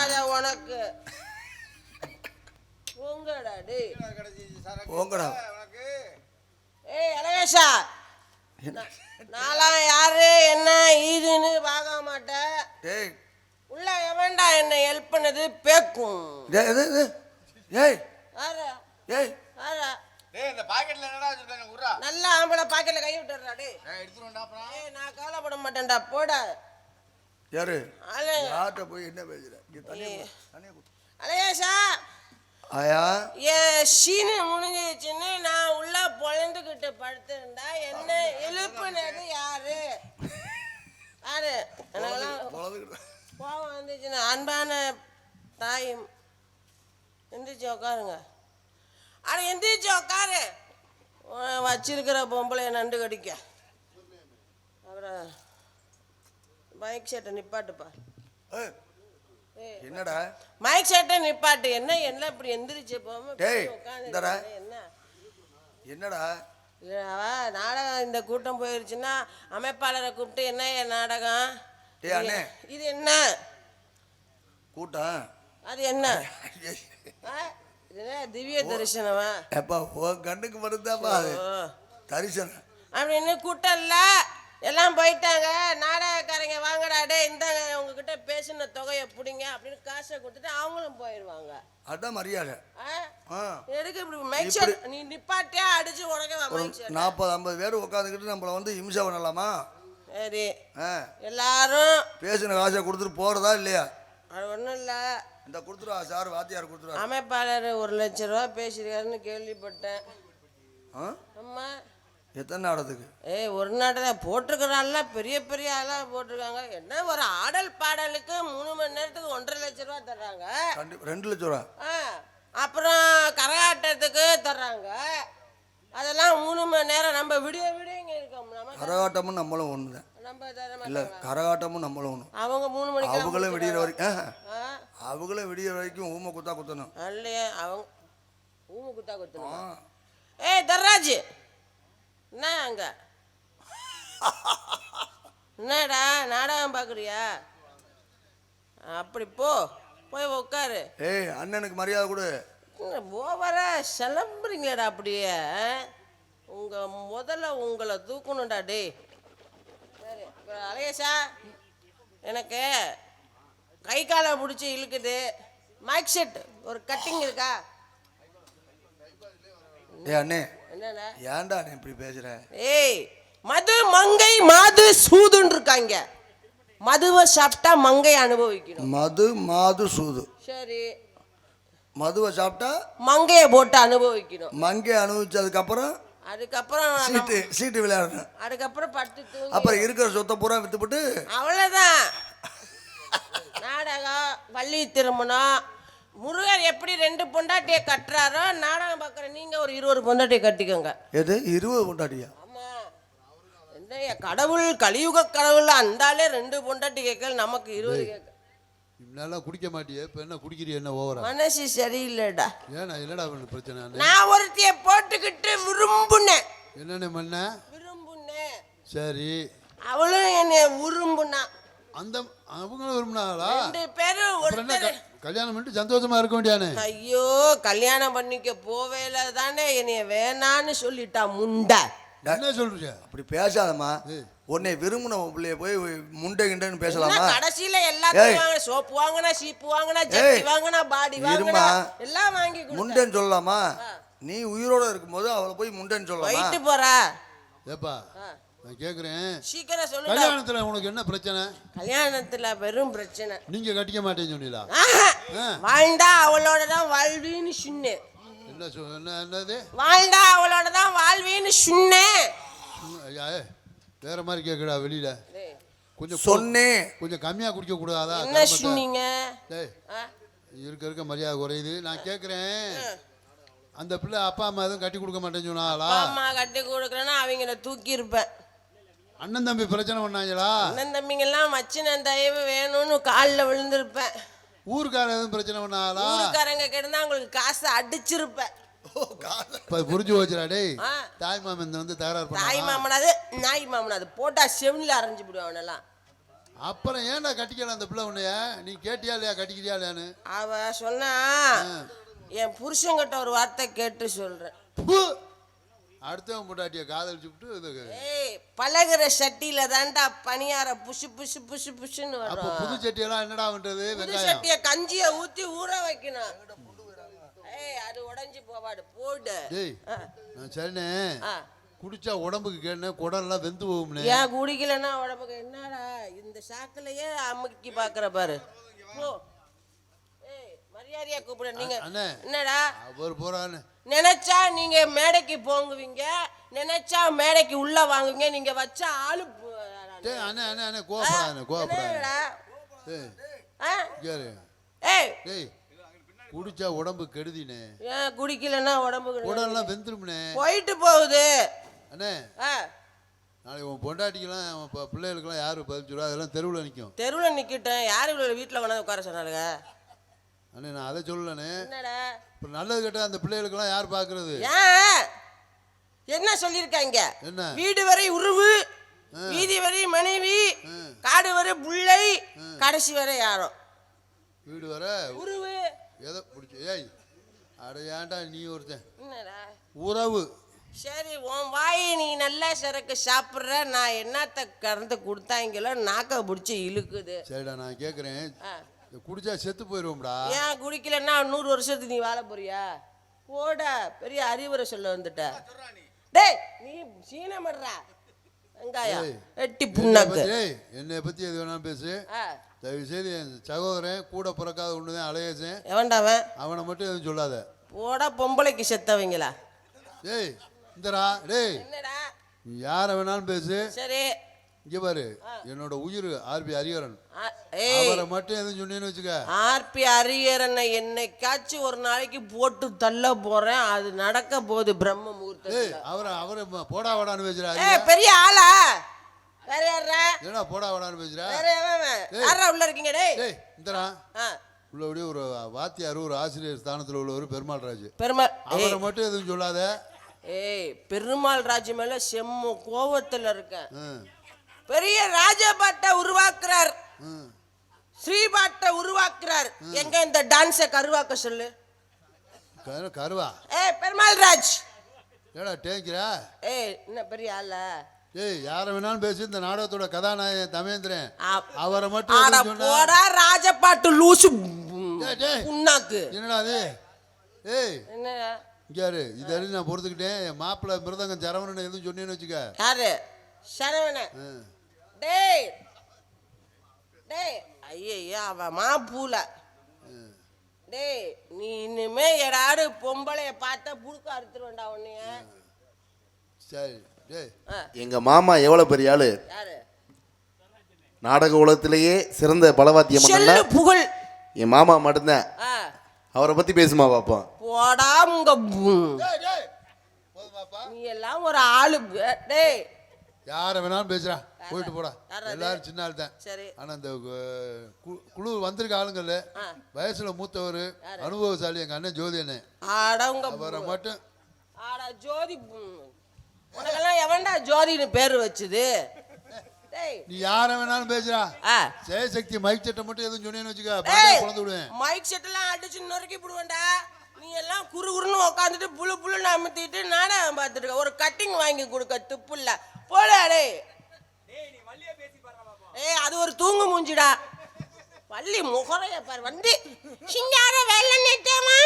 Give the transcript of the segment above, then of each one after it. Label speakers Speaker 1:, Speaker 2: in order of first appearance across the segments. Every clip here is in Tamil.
Speaker 1: அத உனக்கு போங்கடா டேய்
Speaker 2: போங்கடா.
Speaker 1: ஏய் அழகேஷா, நான்லாம் யாரு என்ன ஈதுன்னு பார்க்க மாட்டேன்.
Speaker 2: டேய்
Speaker 1: உள்ள எவன்டா என்ன ஹெல்ப் பண்ணது பேக்கும்.
Speaker 2: ஏய்
Speaker 1: ஆரா
Speaker 2: ஏய்
Speaker 1: ஆரா
Speaker 3: டேய் இந்த பாக்கெட்ல என்னடா வச்சிருக்காங்க குறா?
Speaker 1: நல்லா ஆம்பளை பாக்கெட்ல கை விட்டுறா டேய்.
Speaker 3: நான் எடுத்துறேன்டா அப்புறம்.
Speaker 1: ஏய் நான் கவலைப்பட மாட்டேன்டா போடா.
Speaker 2: யாரு
Speaker 1: அலே
Speaker 2: யார்கிட்ட போய் என்ன பேசுற?
Speaker 1: அழகேஷா,
Speaker 2: ஆயா
Speaker 1: என் சீனு முடிஞ்சிச்சுன்னு நான் உள்ள பொழந்துக்கிட்டு படுத்திருந்தா என்ன எழுப்புனது யாரு? யாரு? எனக்கெல்லாம் கோவம் வந்துச்சுன்னா அன்பான தாயும் எந்திரிச்சு உட்காருங்க. அட எந்திரிச்சு உட்காரு. வச்சிருக்கிற பொம்பளை நண்டு கடிக்க. அப்புறம் மைக் செட்டை நிப்பாட்டுப்பா.
Speaker 2: என்னடா
Speaker 1: மைக் செட்டை நிப்பாட்டு. என்ன என்ன இப்படி எந்திரிச்சு போகாம
Speaker 2: டேய்
Speaker 1: உட்காந்து என்ன
Speaker 2: என்னடா
Speaker 1: நாடகம்? இந்த கூட்டம் போயிருச்சுன்னா அமைப்பாளரை கூப்பிட்டு என்ன என் நாடகம்
Speaker 2: டேய் அண்ணே
Speaker 1: இது என்ன
Speaker 2: கூட்டம்?
Speaker 1: அது என்ன திவ்ய தரிசனமா?
Speaker 2: எப்பா உன் கண்ணுக்கு மட்டும்தான்ப்பா அது தரிசனம்.
Speaker 1: அப்படின்னு கூட்டம் இல்ல, எல்லாம் போயிட்டாங்க. நாடகக்காரங்க வாங்கடா டே இந்தாங்க உங்ககிட்ட பேசின தொகையை பிடிங்க அப்படின்னு காசை கொடுத்துட்டு அவங்களும் போயிடுவாங்க.
Speaker 2: அதான் மரியாதை.
Speaker 1: எதுக்கு இப்படி மைக் செட் நீ நிப்பாட்டியா அடிச்சு உனக்கே
Speaker 2: 40-50 பேர் உட்காந்துக்கிட்டு நம்மள வந்து இம்சை பண்ணலாமா?
Speaker 1: சரி எல்லாரும்
Speaker 2: பேசின காசை கொடுத்துட்டு போறதா இல்லையா?
Speaker 1: அது ஒன்றும் இல்லை.
Speaker 2: இந்த கொடுத்துருவா சார், வாத்தியார் கொடுத்துருவா.
Speaker 1: அமைப்பாளர் 1 லட்ச ரூபா பேசியிருக்காருன்னு கேள்விப்பட்டேன். அம்மா
Speaker 2: எத்தனை நாடகத்துக்கு?
Speaker 1: ஏய் ஒரு நாடகம் போட்டிருக்கிறான்ல, பெரிய பெரிய ஆளாக போட்டிருக்காங்க. என்ன ஒரு ஆடல் பாடலுக்கு 3 மணி நேரத்துக்கு 1.5 லட்ச ரூபா தர்றாங்க.
Speaker 2: 2 லட்ச ரூபா.
Speaker 1: அப்புறம் கரகாட்டத்துக்கு தர்றாங்க. அதெல்லாம் 3 மணி நேரம். நம்ம விடிய விடிய இங்கே இருக்கோம்.
Speaker 2: கரகாட்டமும் நம்மளும் ஒன்று தான்.
Speaker 1: நம்ம தர
Speaker 2: இல்லை கரகாட்டமும் நம்மளும் ஒன்று.
Speaker 1: அவங்க 3 மணிக்கு
Speaker 2: அவங்களும் விடிகிற வரைக்கும் அவங்களும் விடிகிற வரைக்கும் ஊமை குத்தா குத்தணும்
Speaker 1: இல்லையே. அவங்க ஊமை குத்தா குத்தணும். ஏய் தர்ராஜ் என்ன அங்க என்னடா நாடகம் பார்க்குறியா? அப்படி போய் உட்காரு.
Speaker 2: ஏய் அண்ணனுக்கு மரியாதை கொடு.
Speaker 1: ஓவரா சிலம்புறீங்களேடா அப்படியே. முதல்ல உங்களை தூக்கணும்டா டே. சரி அழகேஷா, எனக்கு கை காலை பிடிச்சி இழுக்குது. மைக் செட் ஒரு கட்டிங் இருக்கா?
Speaker 2: ஏய் அண்ணே
Speaker 1: என்னடா
Speaker 2: ஏன்டா நீ இப்படி பேசுற?
Speaker 1: ஏய் மது மங்கை மாது சூதுன்னு இருக்காங்க. மதுவை சாப்பிட்டா மங்கை அனுபவிக்கணும்.
Speaker 2: மது மாது சூது.
Speaker 1: சரி
Speaker 2: மதுவை சாப்பிட்டா
Speaker 1: மங்கையை போட்டு அனுபவிக்கணும்.
Speaker 2: மங்கை அனுபவிச்சதுக்கப்புறம்
Speaker 1: அதுக்கப்புறம்
Speaker 2: சீட்டு விளையாடணும்.
Speaker 1: அதுக்கப்புறம் பட்டு
Speaker 2: அப்புறம் இருக்கிற சொத்தை பூரா வித்துப்பட்டு
Speaker 1: அவ்வளோதான். நாடகம் வள்ளி திருமணம். முருகர் எப்படி 2 பொண்டாட்டியை கட்டுறாரோ நாடகம் பார்க்குற நீங்கள் ஒரு 20 பொண்டாட்டியை கட்டிக்கோங்க.
Speaker 2: எது 20 பொண்டாட்டியா?
Speaker 1: ஆமாம். என்ன கடவுள் கலியுக கடவுள் அந்தாலே 2 பொண்டாட்டி கேட்கல, நமக்கு 20 கேட்க.
Speaker 4: நல்லா குடிக்க மாட்டியே, இப்போ என்ன குடிக்கிறிய? என்ன ஓவரா?
Speaker 1: மனசு சரியில்லைடா.
Speaker 4: ஏன்னா என்னடா பிரச்சனை?
Speaker 1: நான் ஒருத்திய போட்டுக்கிட்டு விரும்புனேன்.
Speaker 4: என்னென்ன பண்ண?
Speaker 1: விரும்புனேன்.
Speaker 4: சரி
Speaker 1: அவளும் என்னை விரும்புனா.
Speaker 4: அந்த அவங்களும் விரும்பினாங்களா?
Speaker 1: 2 பேரும் ஒருத்தர்
Speaker 4: கல்யாணம் பண்ணிட்டு சந்தோஷமா இருக்க வேண்டியானே.
Speaker 1: ஐயோ கல்யாணம் பண்ணிக்க போவேல தானே என்னைய வேணான்னு சொல்லிட்டா முண்டை.
Speaker 4: என்ன சொல்றீங்க?
Speaker 2: அப்படி பேசாதம்மா. உன்னை விரும்பின பிள்ளைய போய் முண்டை கிண்டன்னு பேசலாமா?
Speaker 1: கடைசியில எல்லாத்தையும் வாங்க. சோப்பு வாங்கினா, சீப்பு வாங்கினா, ஜட்டி வாங்கினா, பாடி வாங்கினா எல்லாம் வாங்கி
Speaker 2: முண்டைன்னு சொல்லலாமா? நீ உயிரோட இருக்கும்போது அவளை போய் முண்டைன்னு சொல்லலாமா?
Speaker 1: போயிட்டு போறா.
Speaker 4: ஏப்பா நான் கேக்குறேன்,
Speaker 1: சீக்கிரம் சொல்லு.
Speaker 4: கல்யாணத்துல உனக்கு என்ன பிரச்சனை?
Speaker 1: கல்யாணத்துல பெரும் பிரச்சனை.
Speaker 4: நீங்க கட்டிக்க மாட்டேன்னு சொன்னீங்களா?
Speaker 1: வாழ்ந்தா அவளோட தான் வாழ்வின்னு சொன்னேன்.
Speaker 4: என்னது
Speaker 1: வாழ்ந்தா அவளோட தான் வாழ்வின்னு சொன்னேன்.
Speaker 4: வேற மாதிரி கேக்குடா வெளியில. கொஞ்சம்
Speaker 2: சொன்னேன்.
Speaker 4: கொஞ்சம் கம்மியா குடிக்க கூடாதா?
Speaker 1: என்ன சொன்னீங்க?
Speaker 4: இருக்க மரியாதை குறையுது. நான் கேக்குறேன், அந்த பிள்ளை அப்பா அம்மா எதுவும் கட்டி கொடுக்க மாட்டேன்னு சொன்னாங்களா?
Speaker 1: அம்மா கட்டி கொடுக்கலன்னா அவங்கள தூக்கி இருப்பேன்.
Speaker 4: அண்ணன் தம்பி பிரச்சனை பண்ணாங்களா?
Speaker 1: அண்ணன் தம்பிங்க எல்லாம் மச்சினன் தயவு வேணும்னு காலில் விழுந்திருப்பேன்.
Speaker 4: ஊருக்காரங்க எதுவும் பிரச்சனை பண்ணாங்களா?
Speaker 1: ஊருக்காரங்க கிட்ட உங்களுக்கு காசை அடிச்சிருப்பேன்.
Speaker 4: புரிஞ்சு போச்சுடா டேய். தாய் மாமன் வந்து தகராறு பண்ணா.
Speaker 1: தாய் மாமனாது நாய் மாமனாது போட்டா செவினில் அரைஞ்சு விடுவான். அவனெல்லாம்
Speaker 4: அப்புறம் ஏன்டா கட்டிக்கலாம் அந்த பிள்ளை உன்னைய? நீ கேட்டியா இல்லையா கட்டிக்கிறியா இல்லையான்னு?
Speaker 1: அவ சொன்னா என் புருஷன்கிட்ட ஒரு வார்த்தை கேட்டு சொல்றேன்.
Speaker 4: பு! அடுத்தவன் பொண்டாட்டிய காதலிச்சுட்டு இது
Speaker 1: ஏய், பழகுற சட்டியில தான்டா பனியார புஷு புஷு புஷு புஷுன்னு
Speaker 4: அப்ப
Speaker 1: வரும்.
Speaker 4: புது சட்டியெல்லாம் என்னடா பண்றது?
Speaker 1: புது
Speaker 4: வெங்காயம்
Speaker 1: சட்டிய கஞ்சிய ஊத்தி ஊற வைக்கணும். ஏய், அது உடைஞ்சு போவாடு போடு.
Speaker 4: டேய்
Speaker 1: ஆ,
Speaker 4: நான் சரிண்ணே
Speaker 1: ஆ.
Speaker 4: குடிச்சா உடம்புக்கு கேடுனே குடல்லாம் வெந்து போகும்னே.
Speaker 1: ஏன் குடிக்கலன்னா உடம்புக்கு என்னடா இந்த சாக்குலயே அமுக்கி பாக்குற பாரு. போ. ஏய், மரியாதையா கூப்பிடு. நீங்க
Speaker 4: அண்ணே.
Speaker 1: என்னடா
Speaker 4: அவர் போறான்னு
Speaker 1: நினைச்சா நீங்க மேடைக்கு போங்குவீங்க, நினைச்சா மேடைக்கு உள்ள வாங்குவீங்க. நீங்க வச்ச ஆளு
Speaker 4: டேய் அண்ணே அண்ணே அண்ணே கோவப்படாதே கோவப்படாதே.
Speaker 1: என்னடா?
Speaker 4: டேய்
Speaker 1: ஆ?
Speaker 4: கேளு.
Speaker 1: ஏய்,
Speaker 4: டேய் குடிச்சா உடம்பு கெடுதினே.
Speaker 1: ஏன் குடிக்கலன்னா உடம்புக்கு
Speaker 4: குடல்லாம் வெந்துரும்னே.
Speaker 1: போயிட்டு போகுது.
Speaker 4: அண்ணே
Speaker 1: ஆ,
Speaker 4: நாளைக்கு உன் பொண்டாட்டிக்கெல்லாம் உன் பிள்ளைகளுக்கெல்லாம் யாரு பதில் சொல்லுவா? அதெல்லாம் தெருவில் நிற்கும்.
Speaker 1: தெருவுல நிக்கிட்டேன். யாரு இவ்வளவு வீட்டுல கொண்டாந்து உட்கார சொன்னாலுங்க?
Speaker 4: அண்ணே நான் அதை சொல்லலண்ணே.
Speaker 1: என்னடா?
Speaker 4: இப்போ நல்லது கேட்டால் அந்த பிள்ளைகளுக்கெல்லாம் யார் பார்க்கறது?
Speaker 1: ஏன் என்ன சொல்லியிருக்காங்க?
Speaker 4: என்ன?
Speaker 1: வீடு வரை உருவு, வீதி வரை மனைவி, காடு வரை புள்ளை, கடைசி வரை யாரோ
Speaker 4: வீடு வர
Speaker 1: உருவு.
Speaker 4: எதை பிடிச்சி? ஏய் அட ஏன்டா நீ ஒருத்தன்
Speaker 1: என்னடா?
Speaker 4: உறவு.
Speaker 1: சரி, உன் வாயை நீ நல்லா சரக்கு சாப்பிட்ற, நான் என்னத்த கறந்து கொடுத்தாங்களோ நாக்க பிடிச்சி இழுக்குது.
Speaker 4: சரிடா நான் கேட்குறேன்,
Speaker 1: ஆ.
Speaker 4: குடிச்சா செத்து போயிடுவோம்டா.
Speaker 1: ஏன் குடிக்கலன்னா 100 வருஷத்துக்கு நீ வாழ போறியா? போட பெரிய அறிவுரை சொல்ல வந்துட்ட. டேய் நீ சீனமடுறா வெங்காயம் எட்டி புண்ணாக்கு.
Speaker 4: என்னை பற்றி எது வேணாலும் பேசு.
Speaker 1: ஆ.
Speaker 4: தயவு செய்து என் சகோதரன் கூட பிறக்காத ஒன்று தான் அழகேசன்.
Speaker 1: எவன்டாவன்?
Speaker 4: அவனை மட்டும் எதுவும் சொல்லாத.
Speaker 1: போட பொம்பளைக்கு செத்தவங்களா?
Speaker 4: டேய் இந்தரா டேய்
Speaker 1: என்னடா?
Speaker 4: நீ யாரை வேணாலும் பேசு.
Speaker 1: சரி
Speaker 4: இங்கே பாரு, என்னோட உயிர் ஆர்பி ஹரிஹரன்.
Speaker 1: ஏய்,
Speaker 4: அவரை மட்டும் எதுவும் சொன்னேன்னு வச்சுக்க.
Speaker 1: ஆர்பி ஹரிஹரனை என்னைக்காச்சும் ஒரு நாளைக்கு போட்டு தள்ள போறேன். அது நடக்க போகுது பிரம்ம முகூர்த்தத்துல.
Speaker 4: அவரை போடா வாடான்னு பேசுறாரு.
Speaker 1: ஏய், பெரிய ஆளா? வேற யாரா?
Speaker 4: ஏன்னா போடா வாடான்னு பேசுறா.
Speaker 1: வேற எவன்? யாரா உள்ள இருக்கீங்க? டேய்
Speaker 4: டேய் இந்தரா
Speaker 1: ஆ,
Speaker 4: உள்ளபடியே ஒரு வாத்தியார் ஒரு ஆசிரியர் ஸ்தானத்தில் உள்ளவர் பெருமாள் ராஜ்.
Speaker 1: பெருமாள்.
Speaker 4: அவரை மட்டும் எதுவும் சொல்லாத.
Speaker 1: ஏய், பெருமாள் ராஜ் மேல செம்ம கோவத்துல இருக்கேன்.
Speaker 4: ம்,
Speaker 1: பெரிய ராஜபாட்டை உருவாக்குறார்,
Speaker 4: ம்.
Speaker 1: ஸ்ரீபாட்டை உருவாக்குறார். எங்க இந்த டான்ஸை கருவாக்க சொல்லு.
Speaker 4: கருவா.
Speaker 1: ஏய் பெருமாள் ராஜ்.
Speaker 4: ஏடா டேங்கிறா?
Speaker 1: ஏய் என்ன பெரிய ஆளா?
Speaker 4: ஏய் யாரை வேணாலும் பேசி, இந்த நாடகத்தோட கதாநாயகன் தமேந்திரன்.
Speaker 1: ஆ-
Speaker 4: அவரை மட்டும்
Speaker 1: ஆட
Speaker 4: எதுவும் சொன்னா.
Speaker 1: போடா ராஜபாட்டு லூசு
Speaker 4: டேய், டேய்.
Speaker 1: புண்ணாக்கு.
Speaker 4: என்னடா அது? ஏய்
Speaker 1: என்ன?
Speaker 4: இங்க யாரு இது அறிஞ்சு நான் பொறுத்துக்கிட்டேன். என் மாப்பிள்ளை மிருதங்கம் சரவணன் எதுவும் சொன்னேன்னு வச்சுக்க.
Speaker 1: யாரு? சரவணன்.
Speaker 4: ம்.
Speaker 1: டேய் டேய், ஐயா அவன் மாப்பூல. டேய் நீ இனிமே யாராவது பொம்பளைய பார்த்தா புடுக்க அறுத்துருவேன்டா உன்னைய.
Speaker 4: சரி டேய்
Speaker 5: எங்க மாமா எவ்வளவு பெரிய ஆளு.
Speaker 1: யாரு?
Speaker 5: நாடக உலகத்திலேயே சிறந்த பலவாத்தியம்
Speaker 1: செல்லு புகழ்.
Speaker 5: என் மாமா மட்டும்தான்.
Speaker 1: ஆ,
Speaker 5: அவரை பத்தி பேசுமா பாப்போம்.
Speaker 1: போடா உங்க
Speaker 4: டேய், டேய். போதுமாப்பா?
Speaker 1: நீ எல்லாம் ஒரு ஆளு. டேய்
Speaker 4: யாரை வேணாலும் பேசுறா, போயிட்டு போடா.
Speaker 1: யார் அது?
Speaker 4: எல்லாரும் சின்ன ஆள் தான்.
Speaker 1: சரி.
Speaker 4: ஆனா இந்த குழு வந்திருக்க ஆளுங்கள்ல வயசுல மூத்தவர் அனுபவசாலி எங்க அண்ணன் ஜோதி அண்ணன்.
Speaker 1: ஆடா உங்க
Speaker 4: அவரை மட்டும்.
Speaker 1: ஆடா ஜோதி. உனக்கெல்லாம் எவன்டா ஜோதின்னு பேரு வச்சுது? டேய்
Speaker 4: நீ யாரை வேணாலும் பேசுறா.
Speaker 1: ஆ,
Speaker 4: ஜெயசக்தி மைக் செட்டை மட்டும் எதுவும் சொன்னேன்னு வச்சுக்க,
Speaker 1: டேய்,
Speaker 4: பாட்டை குழந்து விடுவேன்.
Speaker 1: மைக் செட்டெல்லாம் அடிச்சு நொறுக்கி போடுவேன்டா. நீ எல்லாம் குறு குறுன்னு உட்காந்துட்டு புழு புழுன்னு அமுத்திட்டு நாடகம் பார்த்துட்டு இருக்க. ஒரு கட்டிங் வாங்கி கொடுக்க துப்பு இல்ல. போடா டேய். ஏய் அது ஒரு தூங்கு மூஞ்சிடா. பள்ளி முகரைய பாரு வந்து சிங்கார வெள்ள நெட்டமா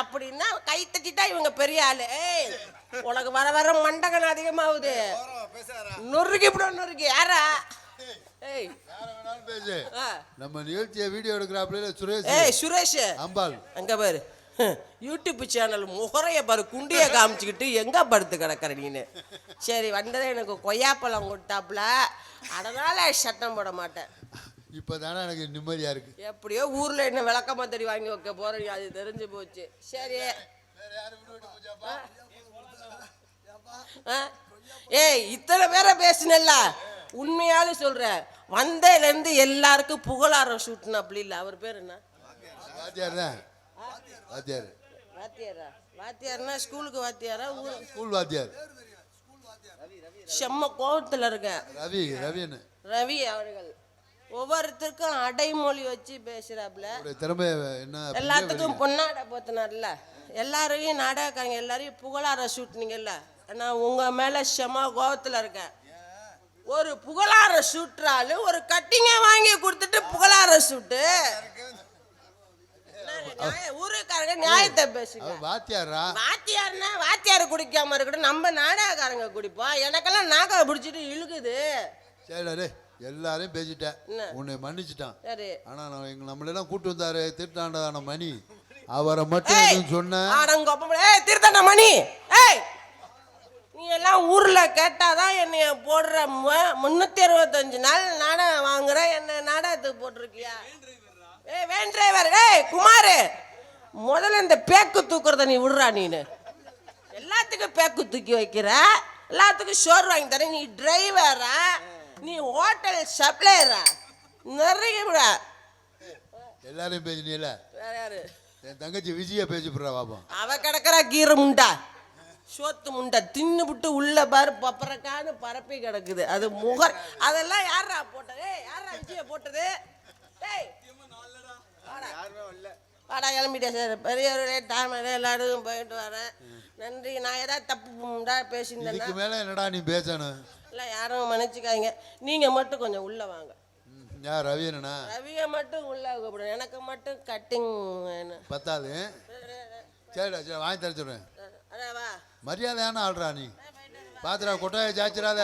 Speaker 1: அப்படின்னா கை தட்டிட்டா இவங்க பெரிய ஆளு. ஏய் உனக்கு வர வர மண்டகன் அதிகமாகுது. நொறுக்கி இப்படி நொறுக்கி யாரா? ஏய்
Speaker 4: யாரை வேணாலும் பேசு.
Speaker 1: ஆ.
Speaker 4: நம்ம நிகழ்ச்சியை வீடியோ எடுக்கிறாப்புல சுரேஷ்.
Speaker 1: ஏய் சுரேஷ்
Speaker 4: அம்பாள்
Speaker 1: அங்க பாரு யூடியூப் சேனல் முகரைய பாரு குண்டிய காமிச்சுக்கிட்டு எங்க படுத்து கிடக்குற நீனு. சரி வந்ததே எனக்கு கொய்யாப்பழம் கொடுத்தாப்புல, அதனால சத்தம் போட மாட்டேன்.
Speaker 4: இப்பதானே எனக்கு நிம்மதியா இருக்கு.
Speaker 1: எப்படியோ ஊர்ல என்ன விளக்கமா தெரி வாங்கி வைக்க போறேன், அது தெரிஞ்சு போச்சு. சரி ஏய் இத்தனை பேரை பேசினல்ல, உண்மையாலும் சொல்றேன். வந்ததுல இருந்து எல்லாருக்கும் புகழாரம் ஷூட்னா அப்படி இல்ல. அவர் பேர் என்ன?
Speaker 4: வாத்தியார் தான். வாத்தியார்.
Speaker 1: வாத்தியாரா? வாத்தியார்னா ஸ்கூலுக்கு வாத்தியாரா?
Speaker 4: ஸ்கூல் வாத்தியார்.
Speaker 1: செம்ம கோபத்துல இருக்கேன்.
Speaker 4: ரவின்னு
Speaker 1: ரவி அவர்கள் ஒவ்வொருத்தருக்கும் அடைமொழி வச்சு பேசுறாப்புல.
Speaker 4: உங்களுடைய திறமை என்ன அப்படியே
Speaker 1: எல்லாத்துக்கும் பொன்னாடை போத்தினார்ல, எல்லாரையும் நாடகக்காரங்க எல்லாரையும் புகழார சூட்டினீங்கல்ல. நான் உங்க மேல செம கோபத்துல இருக்கேன். ஒரு புகழார சூட்டுறாலு ஒரு கட்டிங்க வாங்கி கொடுத்துட்டு புகழார சூட்டு. ஊருக்காரங்க நியாயத்தை பேசுங்க.
Speaker 4: அவர் வாத்தியாரா?
Speaker 1: வாத்தியார்னா வாத்தியார் குடிக்காம இருக்கட்டும், நம்ம நாடகக்காரங்க குடிப்போம். எனக்கெல்லாம் நாக்கை பிடிச்சிட்டு இழுக்குது.
Speaker 4: சரிடா, எல்லாரையும் பேசிட்டேன்,
Speaker 1: என்ன?
Speaker 4: உன்னை மன்னிச்சிட்டான்.
Speaker 1: சரி,
Speaker 4: ஆனா நான் நம்மளெல்லாம் கூட்டு வந்தாரு திருட்டாண்டான மணி, அவரை மட்டும் எதுவும் சொன்னேன்.
Speaker 1: திருத்தண்ட மணி, ஏய் நீ எல்லாம் ஊர்ல கேட்டாதான் என்னைய போடுற 365 நாள் நாடகம் வாங்குற, என்ன நாடகத்துக்கு போட்டிருக்கியா? ஏய் வேன் டிரைவர், ஏய் குமாரு, முதல்ல இந்த பேக்கு தூக்குறத நீ விடுறா. நீனு எல்லாத்துக்கும் பேக்கு தூக்கி வைக்கிற, எல்லாத்துக்கும் ஷோர் வாங்கி தர. நீ டிரைவரா? நீ ஹோட்டல் சப்ளையரா? நிறைய
Speaker 4: எல்லாரையும் பேசினீல.
Speaker 1: வேற யாரு?
Speaker 4: என் தங்கச்சி விஜய பேசி போடுறா பாப்போம்.
Speaker 1: அவ கிடக்குறா கீரை முண்டா, சோத்து முண்டை தின்னு விட்டு உள்ள பாரு பப்பரக்கான்னு பரப்பி கிடக்குது. அது முகர். அதெல்லாம் யாரா போட்டது? யாரா விஜய போட்டது? டேய் வாடா கிளம்பிட்டேன் சார். பெரியவர்களே தாமரை எல்லாரும் போயிட்டு வரேன். நன்றி. நான் ஏதாவது தப்பு பேசியிருந்தேன்னா
Speaker 4: இதுக்கு மேல என்னடா நீ பேசணும்?
Speaker 1: இல்லை யாரும் மன்னிச்சுக்காங்க. நீங்க மட்டும் கொஞ்சம் உள்ள வாங்க.
Speaker 4: யார் ரவியனா?
Speaker 1: ரவியை மட்டும் உள்ள கூப்பிடுங்க. எனக்கு மட்டும் கட்டிங் வேணும்.
Speaker 4: பத்தாது. சரிடா, சரி வாங்கி தர சொல்றேன்.
Speaker 1: வா
Speaker 4: மரியாதையான ஆள்றா நீ. பாத்துடா, கொட்டாய சாச்சிடாத.